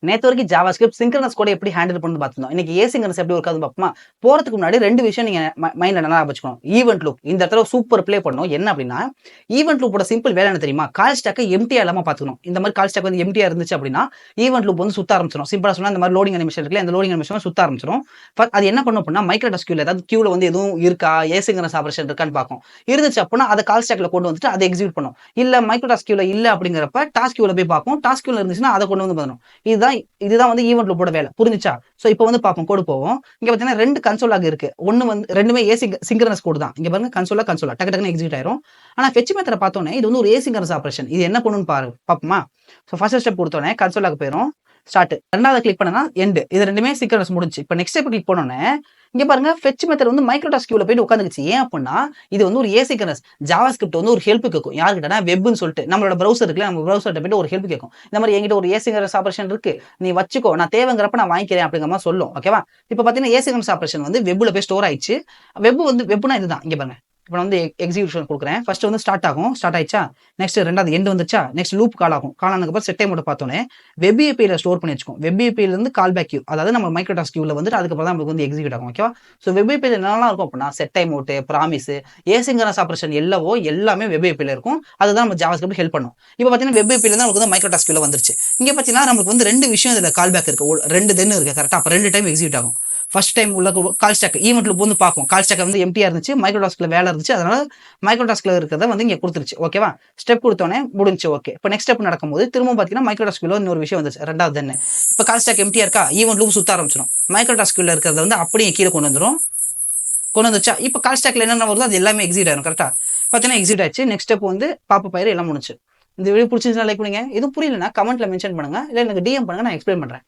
நேத்து வரைக்கும் JavaScript synchronous கோட எப்படி ஹேண்டில் பண்ணணும்னு பார்த்திருந்தோம். இன்னைக்கு ஏசிங்க்ரனஸ் எப்படி ஒர்க் ஆகுதுன்னு பார்ப்போமா? போறதுக்கு முன்னாடி 2 விஷயம் நீங்க மைண்ட்ல நல்லா வச்சுக்கணும். ஈவென்ட் லூப் இந்த இடத்துல சூப்பர் ப்ளே பண்ணணும். என்ன அப்படின்னா, ஈவென்ட் லூப்போட சிம்பிள் வேலை என்ன தெரியுமா? கால் ஸ்டாக்க எம்ப்டியா இல்லாம பார்த்துக்கணும். இந்த மாதிரி கால் ஸ்டாக் வந்து எம்ப்டியா இருந்துச்சு அப்படின்னா, ஈவென்ட் லூப் வந்து சுத்த ஆரம்பிச்சிடும். சிம்பிளா சொன்னா இந்த மாதிரி லோடிங் அனிமேஷன் இருக்குல்ல, அந்த லோடிங் அனிமேஷன் சுத்த ஆரம்பிச்சிடும். அது என்ன பண்ணும் அப்படின்னா, மைக்ரோடாஸ்க் கியூல ஏதாவது கியூல வந்து எதுவும் இருக்கா, ஏசிங்க்ரனஸ் ஆப்பரேஷன் இருக்கான்னு பார்க்கும். இருந்துச்சு அப்படின்னா அதை கால் ஸ்டாக்ல கொண்டு வந்துட்டு அதை எக்ஸிக்யூட் பண்ணும். இல்ல மைக்ரோடாஸ்க் கியூல இல்ல அப்படிங்கிறப்ப டாஸ்க் கியூல போய் பார்க்கும். டாஸ்க் கியூல இருந்துச்சுன்னா அதை கொண்டு வந்து பண்ணணும். இதுதான் வந்து ஈவென்ட் லூப்போட வேலை. புரிஞ்சுச்சா? சோ இப்போ வந்து பார்ப்போம், கோடு போவோம். இங்க பார்த்தீங்கன்னா 2 கன்சோல் லாக் இருக்கு. ஒண்ணு வந்து 2மே சிங்க்ரனஸ் கோட் தான். இங்க பாருங்க, கன்சோலா டக்கு டக்குன்னு எக்ஸிக்யூட் ஆயிரும். ஆனா ஃபெட்ச் மெத்தட பார்த்தோனே இது வந்து ஒரு ஏசிங்க்ரனஸ் ஆப்பரேஷன். இது என்ன பண்ணுன்னு பார்ப்போமா? சோ ஃபர்ஸ்ட் ஸ்டெப் கொடுத்தோனே கன்சோல் லாக் போயிரும். ஸ்டார்ட். ரெண்டாவது கிளிக் பண்ணனா எண்ட். இது 2மே சிங்க்ரனஸ் முடிஞ்சு. இப்போ நெக்ஸ்ட் ஸ்டெப் கிளிக் பண்ணோனே இங்க பாருங்க, ஃபெட்ச் மெத்தட் வந்து மைக்ரோடாஸ்க் கியூல போயிட்டு உட்காந்துக்குச்சு. ஏன் அப்படின்னா இது வந்து ஒரு ஏசிங்க்ரனஸ். ஜாவாஸ்கிரிப்ட் வந்து ஒரு ஹெல்ப் கேட்கும். யார்கிட்டனா வெப்னு சொல்லிட்டு நம்மளோட பிரவுசர் இருக்குல்ல, நம்ம பிரவுசர்ட்ட போயிட்டு ஒரு ஹெல்ப் கேட்கும். இந்த மாதிரி என்கிட்ட ஒரு ஏசிங்க்ரனஸ் ஆப்பரேஷன் இருக்கு, நீ வச்சுக்கோ, நான் தேவைங்கிறப்ப நான் வாங்கிக்கிறேன் அப்படிங்கிற மாதிரி சொல்லும். ஓகேவா? இப்போ பாத்தீங்கன்னா ஏசிங்க்ரனஸ் ஆப்பரேஷன் வந்து வெப்ல போய் ஸ்டோர் ஆயிடுச்சு. வெப்னா இதுதான். இங்க பாருங்க, இப்போ வந்து எக்ஸிகியூஷன் கொடுக்குறேன். ஃபர்ஸ்ட் வந்து ஸ்டார்ட் ஆகும். ஸ்டார்ட் ஆயிடுச்சா? நெக்ஸ்ட் ரெண்டாவது எண்ட் வந்துச்சா? நெக்ஸ்ட் லூப் கால் ஆகும். கால் ஆனதுக்கு அப்புறம் செட் டைம் மோட் பார்த்தோன்னே வெப் ஏபிஐல ஸ்டோர் பண்ணி வச்சுக்கும். வெப் ஏபிஐல இருந்து கால் பேக் கியூ, அதாவது நம்ம மைக்ரோடாஸ்க் கியூல வந்துட்டு அதுக்கப்புறம் தான் நமக்கு வந்து எக்ஸிக்யூட் ஆகும். ஓகேவா? ஸோ வெப் ஏபிஐல என்னெல்லாம் இருக்கும் அப்படின்னா, set time out, promise, asynchronous operation எல்லாமே வெப் ஏபிஐல இருக்கும். அதுதான் நம்ம ஜாவாஸ்கிரிப்ட் ஹெல்ப் பண்ணும். இப்போ பார்த்தீங்கன்னா வெப் ஏபிஐல தான் நமக்கு வந்து மைக்ரோடாஸ்க் கியூல வந்துருச்சு. இங்க பார்த்தீங்கன்னா நமக்கு வந்து 2 விஷயம் இதுல கால் பேக் இருக்கு. 2 தென் இருக்கு. கரெக்டா? அப்ப 2 டைம் எக்ஸிக்யூட் ஆகும். ஃபர்ஸ்ட் டைம் உள்ள கால் ஸ்டாக் ஈவென்ட் லூப் வந்து பார்க்கும். கால் ஸ்டாக் வந்து எம்டியா இருந்துச்சு, மைக்ரோடாஸ்க்ல வேலை இருந்துச்சு, அதனால மைக்ரோடாஸ்க்ல இருக்கிறத வந்து இங்க கொடுத்துருச்சு. ஓகேவா? ஸ்டெப் கொடுத்தோனே முடிஞ்சு. ஓகே. இப்போ நெக்ஸ்ட் ஸ்டெப் நடக்கும்போது திரும்பவும் பார்த்தீங்கன்னா மைக்ரோடாஸ்க்ல இன்னொரு விஷயம் வந்துச்சு. ரெண்டாவது தென் இப்போ கால் ஸ்டாக் எம்டியா இருக்கா, ஈவென்ட் லூப் சுத்த ஆரம்பிச்சிடும். மைக்ரோடாஸ்க்ல இருக்கிறத வந்து அப்படியே கீழே கொண்டு வந்துச்சா? இப்போ கால் ஸ்டாக்ல என்னென்ன வருதோ அது எல்லாமே எக்ஸிட் ஆயிரும். கரெக்டா? பார்த்தீங்கன்னா எக்ஸிட் ஆயிடுச்சு. நெக்ஸ்ட் ஸ்டெப் வந்து பாப்பப் ஆயிரும். எல்லாம் முடிஞ்சு. இந்த வீடியோ பிடிச்சிருந்தா லைக் பண்ணுங்க. எதுவும் புரியலன்னா கமெண்ட்ல மென்ஷன் பண்ணுங்க, இல்ல எனக்கு டிஎம் பண்ணுங்க, நான் எக்ஸ்பிளைன் பண்றேன்.